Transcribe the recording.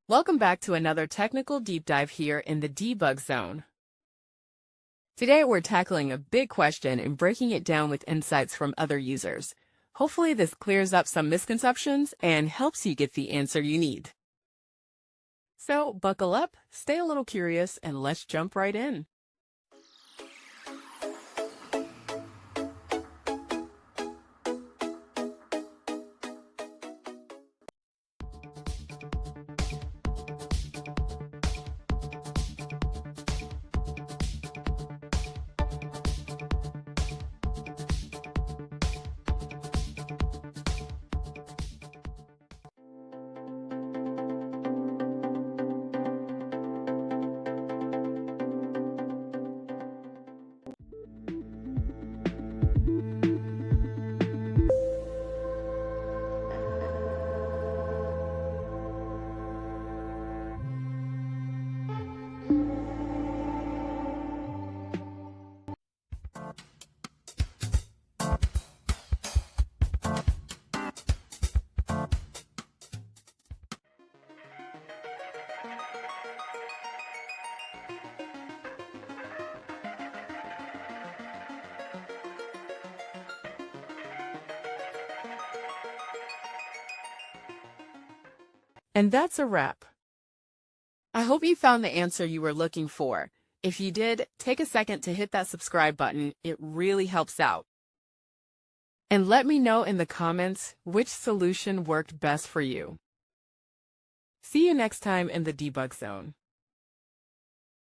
Welcome back to another technical deep dive here in the debug zone. Today we're tackling a big question and breaking it down with insights from other users. Hopefully this clears up some misconceptions and helps you get the answer you need. So buckle up, stay a little curious, and let's jump right in. And that's a wrap. I hope you found the answer you were looking for. If you did, take a second to hit that subscribe button. It really helps out. And let me know in the comments which solution worked best for you. See you next time in the debug zone.